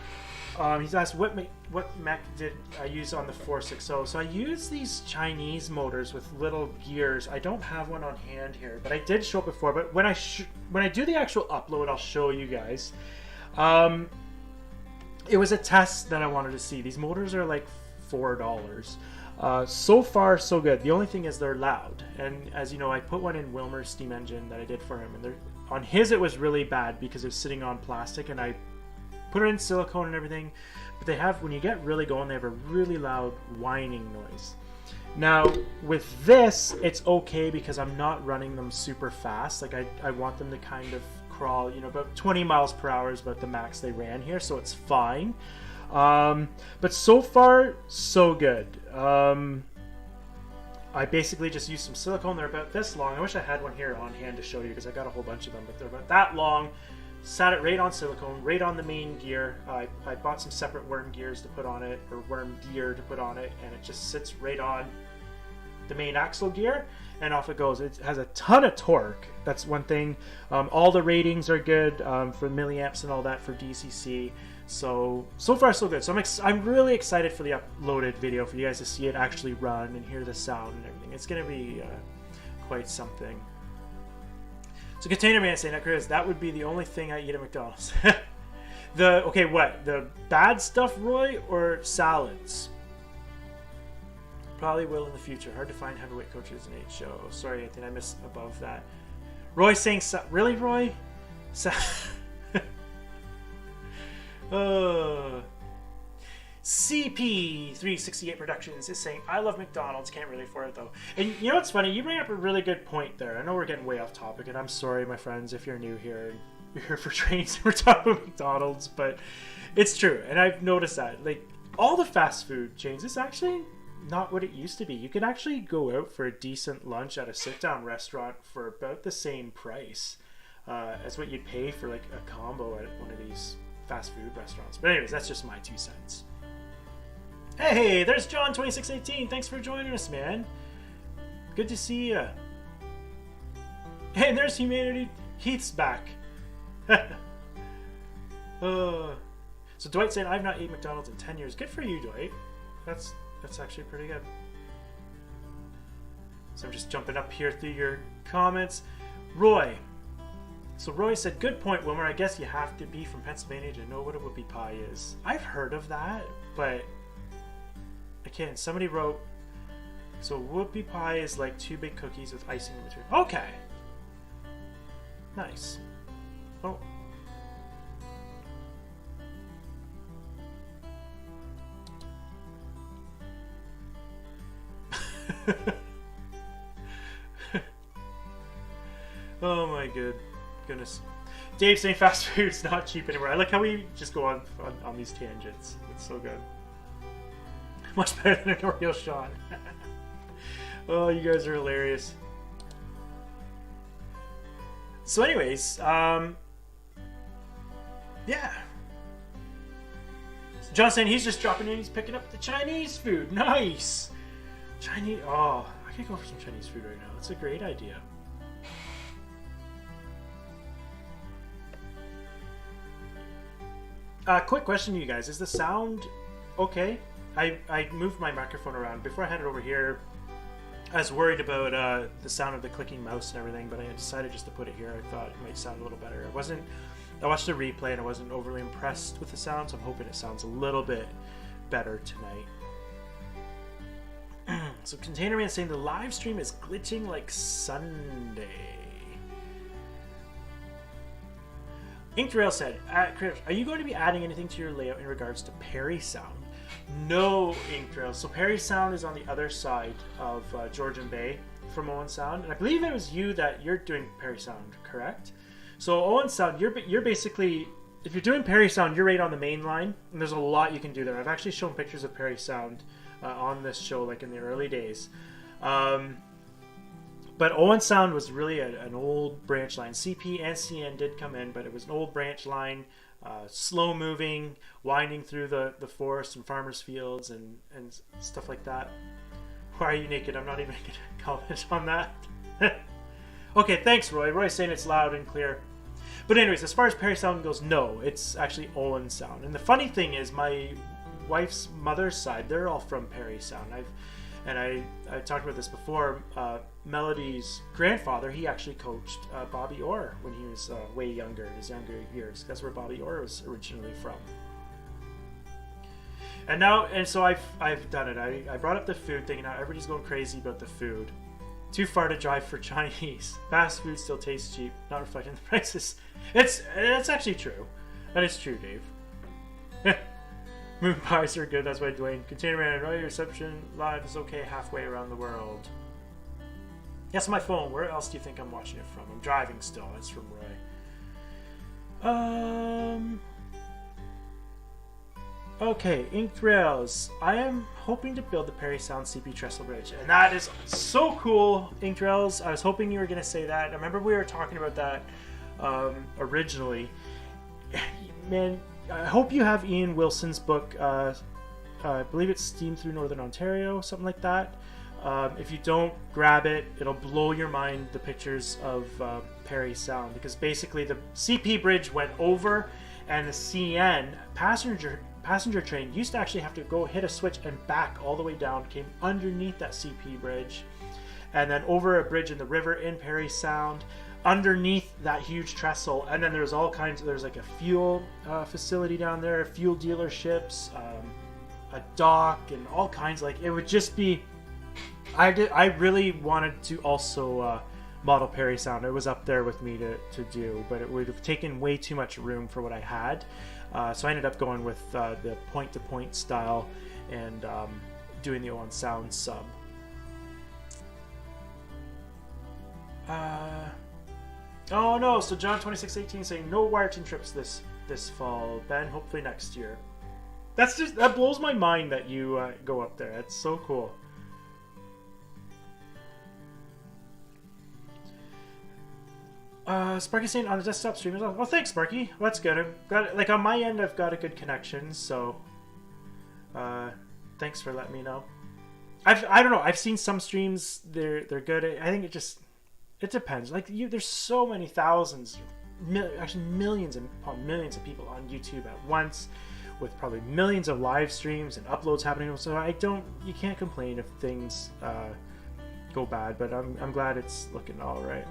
He's asked, what mech did I use on the 460? So I use these Chinese motors with little gears. I don't have one on hand here, but I did show it before. But when I do the actual upload, I'll show you guys. It was a test that I wanted to see. These motors are like $4. So far, so good. The only thing is they're loud. And as you know, I put one in Wilmer's steam engine that I did for him. And on his, it was really bad because it was sitting on plastic. And I put it in silicone and everything. But they have, when you get really going, they have a really loud whining noise. Now, with this, it's okay because I'm not running them super fast. Like, I want them to kind of crawl, you know, about 20 miles per hour is about the max they ran here, so it's fine. But so far, so good. I basically just used some silicone. They're about this long. I wish I had one here on hand to show you because I got a whole bunch of them, but they're about that long. Sat it right on silicone, right on the main gear. I bought some separate worm gears to put on it, or worm gear to put on it, and it just sits right on the main axle gear, and off it goes. It has a ton of torque. That's one thing. All the ratings are good for milliamps and all that for DCC. So far so good. So I'm really excited for the uploaded video for you guys to see it actually run and hear the sound and everything. It's gonna be quite something. So So Container Man saying, Chris, that would be the only thing I eat at McDonald's. Okay, what? The bad stuff, Roy, or salads? Probably will in the future. Hard to find heavyweight coaches in H show. Sorry, Anthony, I missed above that. Roy saying, really, Roy? CP368 Productions is saying, I love McDonald's, can't really afford it though. And you know what's funny? You bring up a really good point there. I know we're getting way off topic, and I'm sorry, my friends, if you're new here and you're here for trains and we're talking about McDonald's, but it's true. And I've noticed that. Like, all the fast food chains, it's actually not what it used to be. You could actually go out for a decent lunch at a sit-down restaurant for about the same price as what you'd pay for like a combo at one of these fast food restaurants. But anyways, that's just my 2 cents. Hey, there's John2618. Thanks for joining us, man. Good to see ya. Hey, there's Humanity. Heath's back. So Dwight said, I've not eaten McDonald's in 10 years. Good for you, Dwight. That's actually pretty good. So I'm just jumping up here through your comments. Roy. So Roy said, good point, Wilmer. I guess you have to be from Pennsylvania to know what a whoopie pie is. I've heard of that, but again, somebody wrote, so whoopie pie is like 2 big cookies with icing in between. Okay. Nice. Oh. Oh my goodness. Dave saying fast food's not cheap anymore. I like how we just go on these tangents. It's so good. Much better than an Oreo Sean. Oh, you guys are hilarious. So anyways, yeah. So John's saying he's just dropping in, he's picking up the Chinese food. Nice! Chinese, oh, I could go for some Chinese food right now. That's a great idea. Quick question to you guys. Is the sound okay? I moved my microphone around. Before I had it over here, I was worried about the sound of the clicking mouse and everything, but I decided just to put it here. I thought it might sound a little better. I watched the replay and I wasn't overly impressed with the sound, so I'm hoping it sounds a little bit better tonight. So Container Man saying the live stream is glitching like Sunday. Inktrail said, are you going to be adding anything to your layout in regards to Perry Sound? No, Inktrail. So Perry Sound is on the other side of Georgian Bay from Owen Sound, and I believe it was you that you're doing Perry Sound, correct? So Owen Sound, you're basically, if you're doing Perry Sound, you're right on the main line, and there's a lot you can do there. I've actually shown pictures of Perry Sound on this show, like in the early days. But Owen Sound was really an old branch line. CP and CN did come in, but it was an old branch line, slow moving, winding through the forest and farmers' fields and stuff like that. Why are you naked? I'm not even going to comment on that. Okay, thanks, Roy. Roy's saying it's loud and clear. But anyways, as far as Perry Sound goes, no, it's actually Owen Sound. And the funny thing is, my wife's mother's side, they're all from Perry Sound. I talked about this before. Melody's grandfather, he actually coached Bobby Orr when he was way younger, in his younger years. That's where Bobby Orr was originally from. And so I've done it. I brought up the food thing, and now everybody's going crazy about the food. Too far to drive for Chinese. Fast food still tastes cheap, not reflecting the prices. It's actually true. That is true, Dave. Moon pies are good, that's why Dwayne. Container Man, radio reception live is okay halfway around the world. Yes, my phone. Where else do you think I'm watching it from? I'm driving still. That's from Roy. Okay, Ink Trails. I am hoping to build the Perry Sound CP Trestle Bridge, and that is so cool, Ink Trails. I was hoping you were going to say that. I remember we were talking about that originally. Man, I hope you have Ian Wilson's book. I believe it's Steam Through Northern Ontario, something like that. If you don't grab it, it'll blow your mind, the pictures of Perry Sound, because basically the CP bridge went over, and the CN passenger train used to actually have to go hit a switch and back all the way down, came underneath that CP bridge, and then over a bridge in the river in Perry Sound, underneath that huge trestle, and then there's all kinds of, there's like a fuel facility down there, fuel dealerships, a dock, and all kinds. Like, it would just be, I really wanted to also model Perry Sound. It was up there with me to do, but it would have taken way too much room for what I had, so I ended up going with the point-to-point style and doing the Owen Sound sub. Oh no, so John 2618 saying no Wyerton trips this fall. Ben, hopefully next year. That blows my mind that you go up there. That's so cool. Sparky saying on the desktop stream as well. Well, thanks, Sparky. Well, that's good. I've got, like, on my end, I've got a good connection, so thanks for letting me know. I don't know. I've seen some streams. They're good. I think it depends. Like, there's so many thousands, actually millions upon millions of people on YouTube at once, with probably millions of live streams and uploads happening. So you can't complain if things go bad. But I'm glad it's looking all right.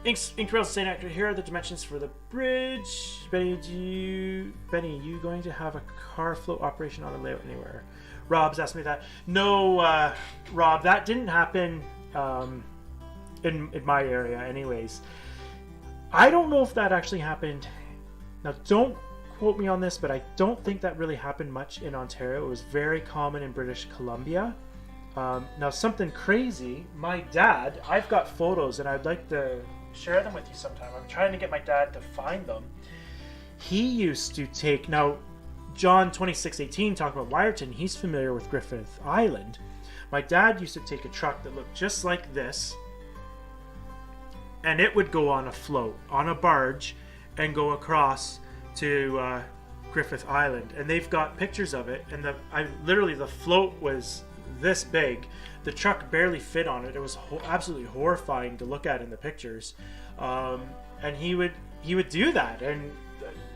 Ink saying actor, here are the dimensions for the bridge. Benny, you going to have a car float operation on the layout anywhere? Rob's asked me that. No, Rob, that didn't happen in my area anyways. I don't know if that actually happened. Now, don't quote me on this, but I don't think that really happened much in Ontario. It was very common in British Columbia. Now, something crazy, my dad, I've got photos and I'd like to share them with you sometime. I'm trying to get my dad to find them. He used to take, now, John 2618 talking about Wyerton, he's familiar with Griffith Island. My dad used to take a truck that looked just like this, and it would go on a float, on a barge, and go across to Griffith Island. And they've got pictures of it, and literally the float was this big. The truck barely fit on it. It was absolutely horrifying to look at in the pictures. And he would do that, and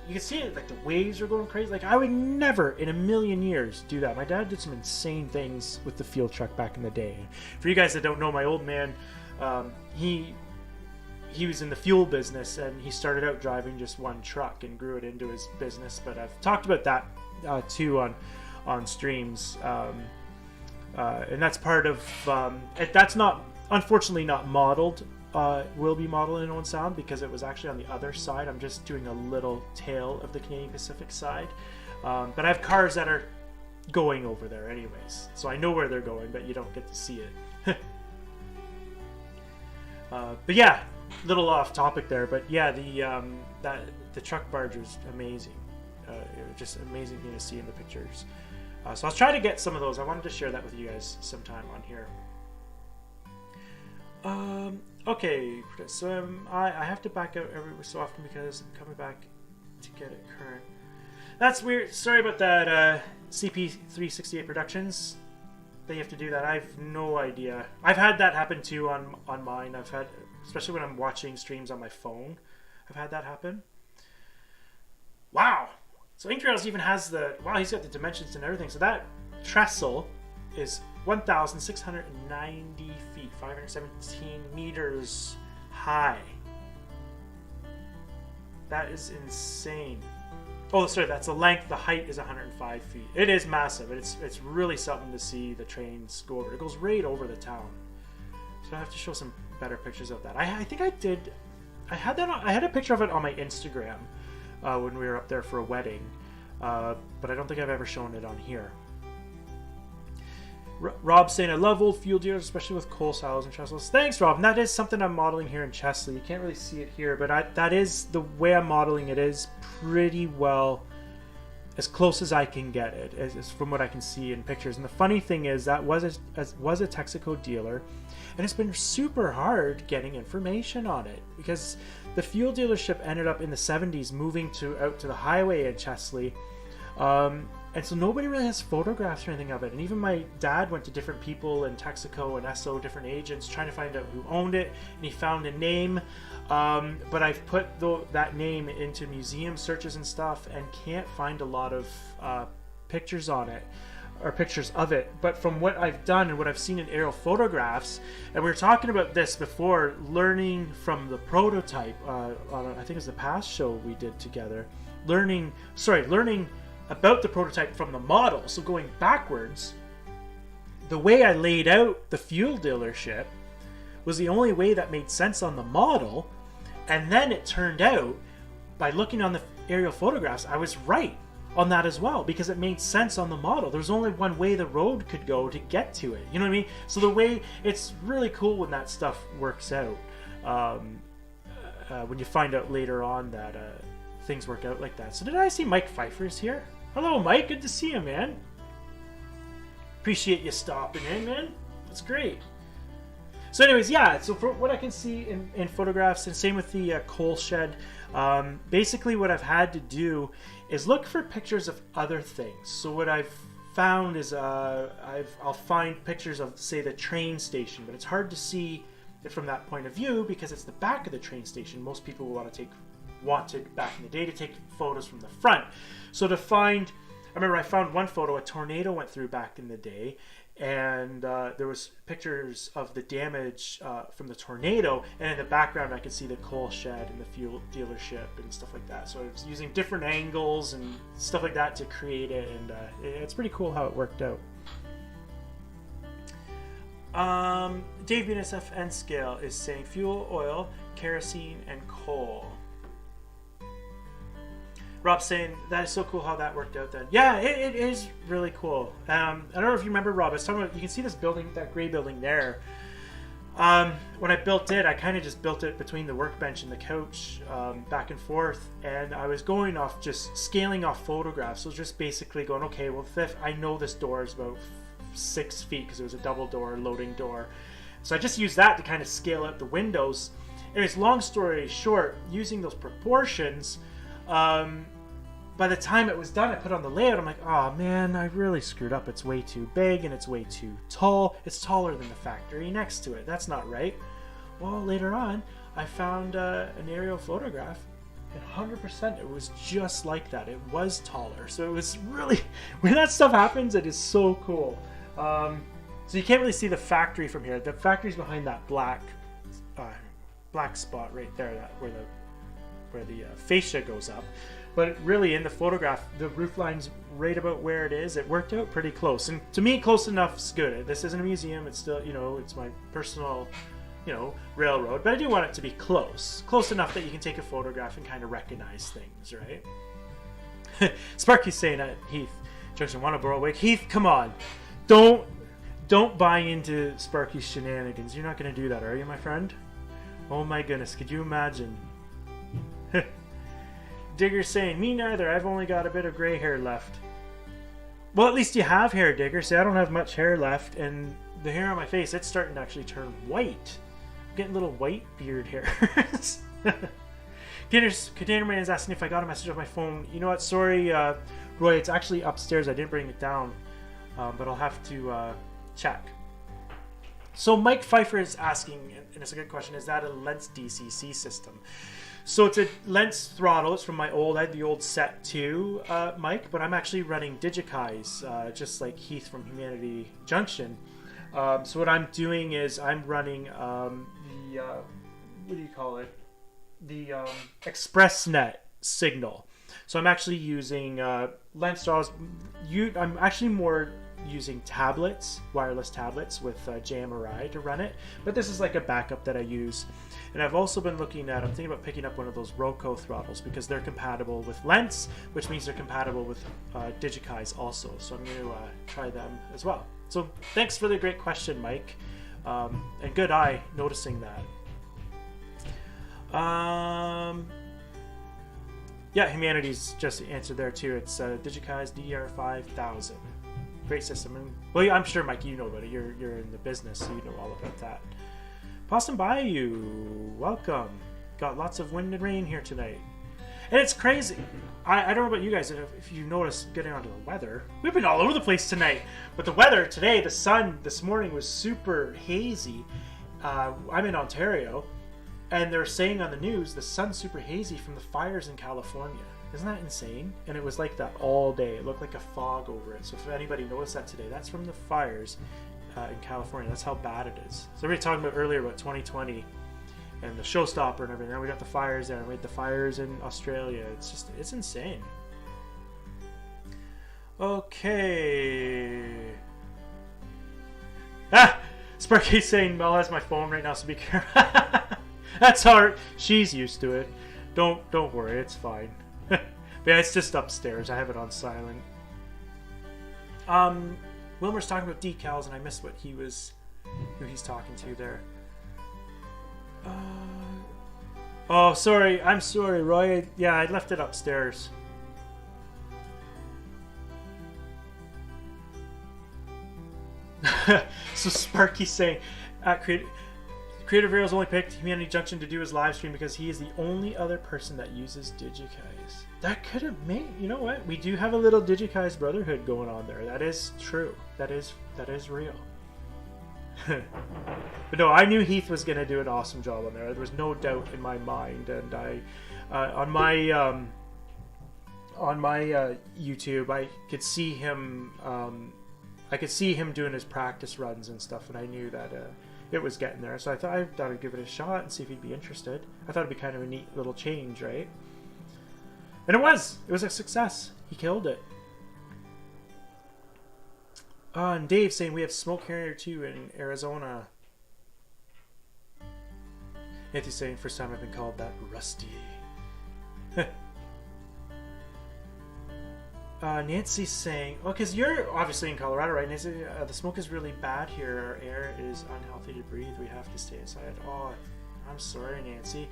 you can see it, like the waves are going crazy. Like, I would never in a million years do that. My dad did some insane things with the fuel truck back in the day. For you guys that don't know, my old man, he was in the fuel business, and he started out driving just one truck and grew it into his business. But I've talked about that too on streams, and that's part of that's not, unfortunately, not modeled. Will be modeled in Owen Sound because it was actually on the other side. I'm just doing a little tail of the Canadian Pacific side, but I have cars that are going over there anyways, so I know where they're going, but you don't get to see it. But yeah, little off topic there, but yeah, the truck barge was amazing. It was just amazing thing to see in the pictures. So I'll try to get some of those. I wanted to share that with you guys sometime on here. Okay, so I have to back out every so often because I'm coming back to get it current. That's weird. Sorry about that, CP368 Productions. They have to do that. I have no idea. I've had that happen too on mine. I've had, especially when I'm watching streams on my phone, I've had that happen. Wow. So Inktrails even has he's got the dimensions and everything. So that trestle is 1,690 feet, 517 meters high. That is insane. Oh, sorry, that's the length. The height is 105 feet. It is massive. It's really something to see the trains go over. It goes right over the town. So I have to show some better pictures of that. I think I did. I had a picture of it on my Instagram when we were up there for a wedding, but I don't think I've ever shown it on here. Rob saying, I love old fuel dealers, especially with coal silos and trestles. Thanks, Rob. And that is something I'm modeling here in Chesley. You can't really see it here, but that is the way I'm modeling it. Is pretty well as close as I can get it, as from what I can see in pictures. And the funny thing is that was a Texaco dealer, and it's been super hard getting information on it because the fuel dealership ended up in the 70s moving out to the highway in Chesley. And so nobody really has photographs or anything of it. And even my dad went to different people in Texaco and Esso, different agents, trying to find out who owned it. And he found a name. But I've put that name into museum searches and stuff and can't find a lot of pictures on it. are pictures of it, but from what I've done and what I've seen in aerial photographs, and we were talking about this before, learning from the prototype on I think it was the past show we did together, learning about the prototype from the model. So going backwards, the way I laid out the fuel dealership was the only way that made sense on the model, and then it turned out, by looking on the aerial photographs, I was right on that as well, because it made sense on the model. There's only one way the road could go to get to it. You know what I mean? So the way, it's really cool when that stuff works out. When you find out later on that things work out like that. So did I see Mike Pfeiffer's here? Hello, Mike. Good to see you, man. Appreciate you stopping in, man. That's great. So anyways, yeah, so for what I can see in photographs, and same with the coal shed, basically what I've had to do is look for pictures of other things. So what I've found is I'll find pictures of, say, the train station, but it's hard to see it from that point of view because it's the back of the train station. Most people wanted back in the day to take photos from the front. So to find, I remember I found one photo, a tornado went through back in the day, and there was pictures of the damage from the tornado, and in the background I could see the coal shed and the fuel dealership and stuff like that. So I was using different angles and stuff like that to create it, and it's pretty cool how it worked out. Dave BNSF N Scale is saying fuel, oil, kerosene, and coal. Rob's saying, that is so cool how that worked out then. Yeah, it is really cool. I don't know if you remember, Rob, I was talking about, you can see this building, that gray building there. When I built it, I kind of just built it between the workbench and the couch, back and forth. And I was going off, just scaling off photographs. So just basically going, okay, well, I know this door is about 6 feet because it was a double door, loading door. So I just used that to kind of scale out the windows. Anyways, long story short, using those proportions, by the time it was done, I put on the layout, I'm like, oh man, I really screwed up. It's way too big and it's way too tall. It's taller than the factory next to it. That's not right. Well, later on, I found an aerial photograph, and 100% it was just like that. It was taller. So it was really, when that stuff happens, it is so cool. So you can't really see the factory from here. The factory's behind that black spot right there, where the fascia goes up. But really, in the photograph, the roof line's right about where it is. It worked out pretty close. And to me, close enough's good. This isn't a museum. It's still, it's my personal, railroad. But I do want it to be close. Close enough that you can take a photograph and kind of recognize things, right? Sparky's saying that, Heath, Justin, want to borrow a wig? Heath, come on. Don't buy into Sparky's shenanigans. You're not going to do that, are you, my friend? Oh my goodness, could you imagine? Digger's saying, me neither, I've only got a bit of gray hair left. Well, at least you have hair, Digger. See, I don't have much hair left, and the hair on my face, it's starting to actually turn white. I'm getting little white beard hairs. Container Man is asking if I got a message on my phone. You know what, sorry, Roy, it's actually upstairs. I didn't bring it down, but I'll have to check. So Mike Pfeiffer is asking, and it's a good question, is that a Lentz DCC system? So it's a Lentz throttle. It's from I had the old set too, Mike, but I'm actually running Digikais, just like Heath from Humanity Junction. So what I'm doing is I'm running the, what do you call it? The ExpressNet signal. So I'm actually using Lentz throttles. I'm actually more using tablets, wireless tablets with JMRI to run it, but this is like a backup that I use. And I've also been looking at, I'm thinking about picking up one of those Roku throttles because they're compatible with Lentz, which means they're compatible with Digikais also. So I'm going to try them as well. So thanks for the great question, Mike. And good eye noticing that. Yeah, Humanity's just answered there too. It's Digikai's DR5000. Great system. And well, I'm sure, Mike, you know about it. You're in the business, so you know all about that. Possum Bayou, welcome. Got lots of wind and rain here tonight. And it's crazy. I don't know about you guys, if you notice getting onto the weather. We've been all over the place tonight. But the weather today, the sun this morning was super hazy. I'm in Ontario. And they're saying on the news the sun's super hazy from the fires in California. Isn't that insane? And it was like that all day. It looked like a fog over it. So if anybody noticed that today, that's from the fires in California. That's how bad it is. So we were talking about earlier about 2020 and the showstopper and everything. Now we got the fires there. We had the fires in Australia. It's insane. Okay. Sparky's saying Mel has my phone right now, so be careful. That's hard. She's used to it. Don't worry, it's fine. But yeah, it's just upstairs. I have it on silent. Wilmer's talking about decals, and I missed who he's talking to there. Oh, sorry. I'm sorry, Roy. Yeah, I left it upstairs. So Sparky's saying, Creative Rails only picked Humanity Junction to do his live stream because he is the only other person that uses Digikais. That could have made, you know what? We do have a little Digikais brotherhood going on there. That is true. That is real. But no, I knew Heath was going to do an awesome job on there. There was no doubt in my mind. And I, on my YouTube, I could see him. I could see him doing his practice runs and stuff, and I knew that it was getting there. So I thought I'd give it a shot and see if he'd be interested. I thought it'd be kind of a neat little change, right? And it was. It was a success. He killed it. And Dave saying we have Smoke Carrier 2 in Arizona. Nathan's saying first time I've been called that rusty. Nancy's saying, oh, because you're obviously in Colorado, right, Nancy? The smoke is really bad here. Our air is unhealthy to breathe. We have to stay inside. Oh, I'm sorry, Nancy.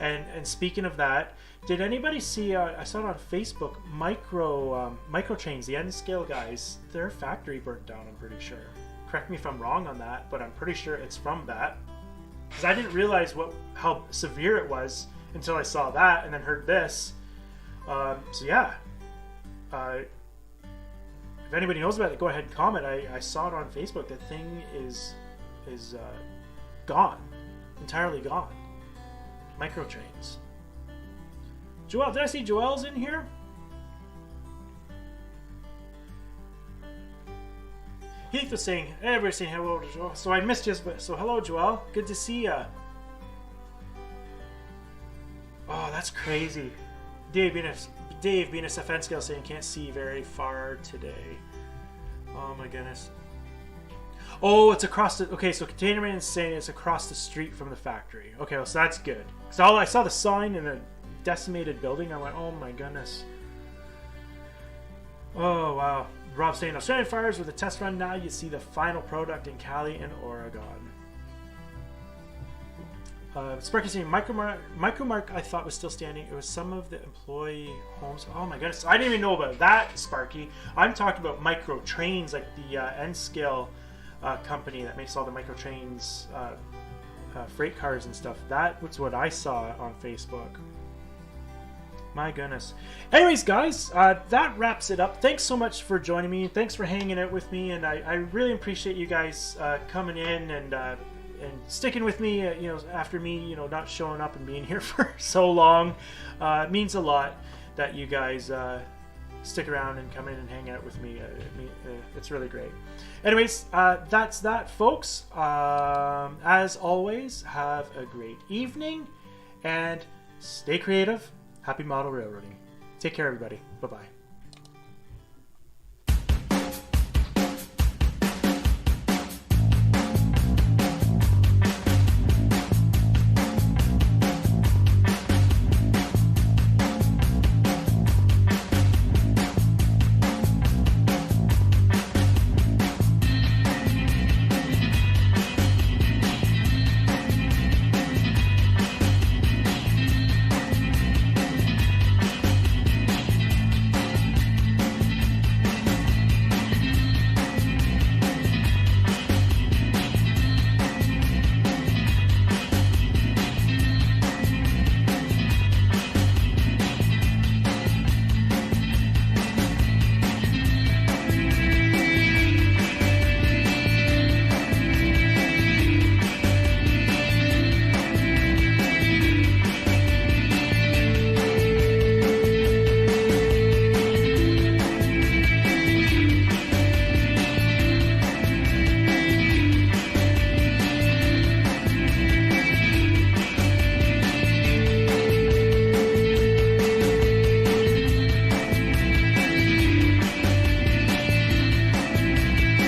And speaking of that, did anybody see, I saw it on Facebook, Micro Trains, the N-Scale guys, their factory burnt down, I'm pretty sure. Correct me if I'm wrong on that, but I'm pretty sure it's from that. Because I didn't realize how severe it was until I saw that and then heard this. So yeah. If anybody knows about it, go ahead and comment. I saw it on Facebook. The thing is gone. Entirely gone. Micro Trains. Joel, did I see Joel's in here? Heath was saying, hey, everybody's saying hello to Joel. So I missed you, so hello, Joel. Good to see ya. Oh, that's crazy. Dave being a FN scale saying can't see very far today. Oh my goodness. Oh, it's across the... Okay, so Containerman is saying it's across the street from the factory. Okay, well, so that's good. So I saw the sign in a decimated building. I went, oh my goodness. Oh, wow. Rob saying Australian fires with a test run now. You see the final product in Cali and Oregon. Sparky saying Micromark I thought was still standing. It was some of the employee homes. Oh my goodness, I didn't even know about that, Sparky. I'm talking about Micro Trains, like the N-Scale company that makes all the Micro Trains freight cars and stuff. That was what I saw on Facebook. My goodness. Anyways, guys, that wraps it up. Thanks so much for joining me. Thanks for hanging out with me, and I really appreciate you guys coming in and sticking with me, after me, not showing up and being here for so long. It means a lot that you guys stick around and come in and hang out with me. It's really great. Anyways, that's that, folks. As always, have a great evening and stay creative. Happy model railroading. Take care, everybody. Bye-bye.